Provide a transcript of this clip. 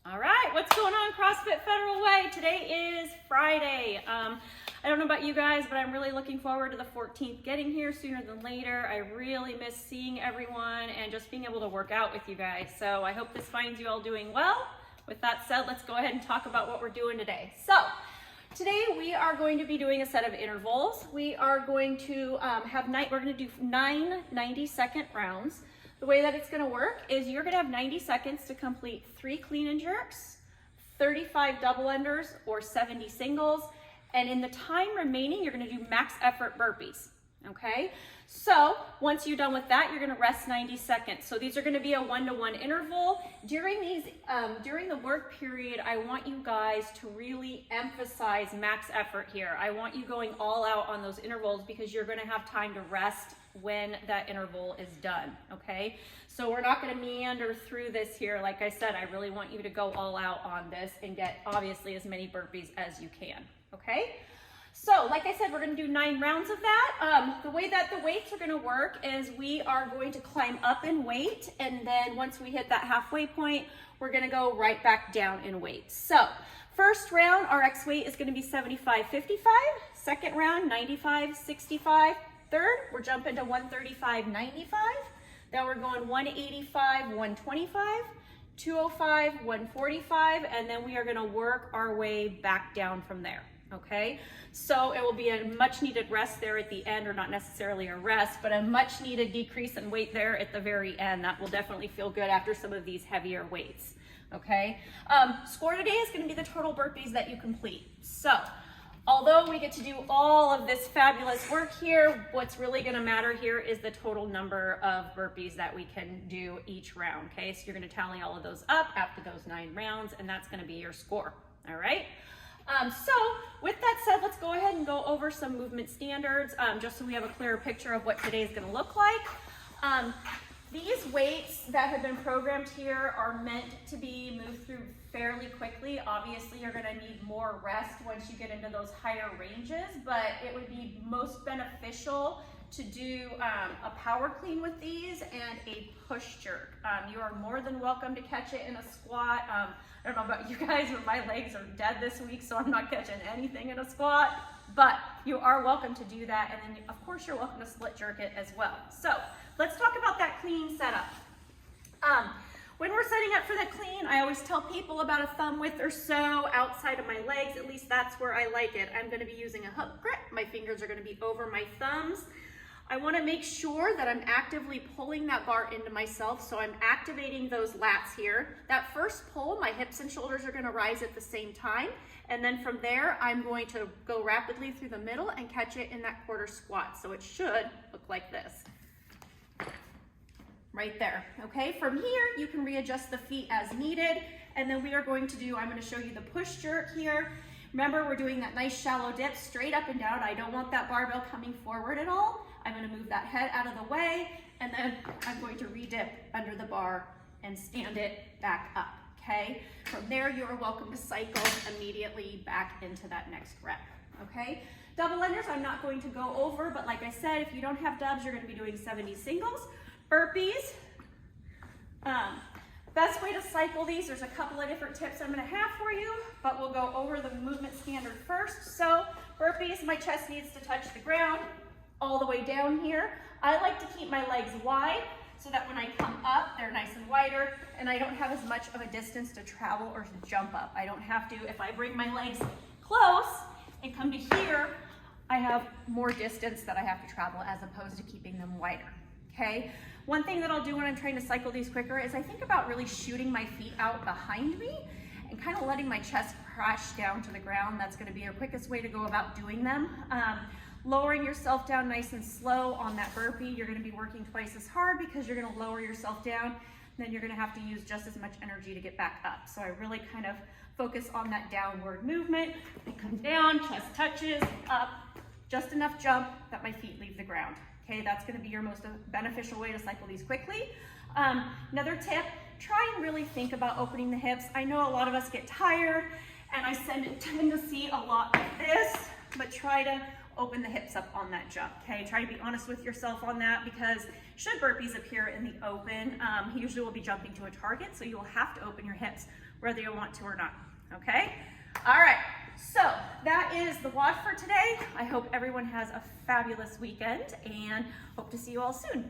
All right, what's going on, CrossFit Federal Way? Today is Friday. I don't know about you guys, but I'm really looking forward to the 14th getting here sooner than later. I really miss seeing everyone and just being able to work out with you guys. So I hope this finds you all doing well. With that said, let's go ahead and talk about what we're doing today. So today we are going to be doing a set of intervals. We are going to we're going to do 9 90-second rounds. The way that it's going to work is you're going to have 90 seconds to complete 3 clean and jerks, 35 double unders, or 70 singles. And in the time remaining, you're going to do max effort burpees. Okay? So once you're done with that, you're going to rest 90 seconds. So these are going to be a 1-to-1 interval. During the work period, I want you guys to really emphasize max effort here. I want you going all out on those intervals because you're going to have time to rest when that interval is done, okay? So we're not going to meander through this here. Like I said, I really want you to go all out on this and get obviously as many burpees as you can, okay? So like I said, we're going to do 9 rounds of that. The way that the weights are going to work is we are going to climb up in weight, and then once we hit that halfway point, we're going to go right back down in weight. So first round, our X weight is going to be 75-55. Second round, 95-65. Third, we're jumping to 135-95. Then we're going 185-125, 205-145, and then we are going to work our way back down from there. Okay, so it will be a much needed rest there at the end, or not necessarily a rest, but a much needed decrease in weight there at the very end. That will definitely feel good after some of these heavier weights. Okay, score today is going to be the total burpees that you complete. So although we get to do all of this fabulous work here, what's really going to matter here is the total number of burpees that we can do each round. Okay, so you're going to tally all of those up after those 9 rounds, and that's going to be your score. All right. So with that said, let's go ahead and go over some movement standards just so we have a clearer picture of what today is going to look like. These weights that have been programmed here are meant to be moved through fairly quickly. Obviously, you're going to need more rest once you get into those higher ranges, but it would be most beneficial to do a power clean with these and a push jerk. You are more than welcome to catch it in a squat. I don't know about you guys, but my legs are dead this week, so I'm not catching anything in a squat, but you are welcome to do that, and then of course you're welcome to split jerk it as well. So let's talk about that clean setup. When we're setting up for that clean, I always tell people about a thumb width or so outside of my legs. At least that's where I like it. I'm going to be using a hook grip. My fingers are going to be over my thumbs. I want to make sure that I'm actively pulling that bar into myself, so I'm activating those lats here. That first pull, my hips and shoulders are going to rise at the same time, and then from there, I'm going to go rapidly through the middle and catch it in that quarter squat. So it should look like this. Right there, okay? From here, you can readjust the feet as needed, and then we are going to do, I'm going to show you the push jerk here. Remember, we're doing that nice shallow dip straight up and down. I don't want that barbell coming forward at all. I'm going to move that head out of the way, and then I'm going to re-dip under the bar and stand it back up, okay? From there, you are welcome to cycle immediately back into that next rep, okay? Double unders, I'm not going to go over, but like I said, if you don't have dubs, you're going to be doing 70 singles. Burpees, best way to cycle these, there's a couple of different tips I'm going to have for you, but we'll go over the movement standard first. So burpees, my chest needs to touch the ground all the way down here. I like to keep my legs wide so that when I come up, they're nice and wider, and I don't have as much of a distance to travel or to jump up. I don't have to, if I bring my legs close and come to here, I have more distance that I have to travel as opposed to keeping them wider, okay? One thing that I'll do when I'm trying to cycle these quicker is I think about really shooting my feet out behind me and kind of letting my chest crash down to the ground. That's going to be your quickest way to go about doing them. Lowering yourself down nice and slow on that burpee, you're going to be working twice as hard because you're going to lower yourself down, and then you're going to have to use just as much energy to get back up. So I really kind of focus on that downward movement. I come down, chest touches, up, just enough jump that my feet leave the ground. Okay, that's going to be your most beneficial way to cycle these quickly. Another tip, try and really think about opening the hips. I know a lot of us get tired, and I tend to see a lot of this, but try to open the hips up on that jump, okay? Try to be honest with yourself on that, because should burpees appear in the open, he usually will be jumping to a target, so you will have to open your hips whether you want to or not, okay? All right, so that is the WOD for today. I hope everyone has a fabulous weekend and hope to see you all soon.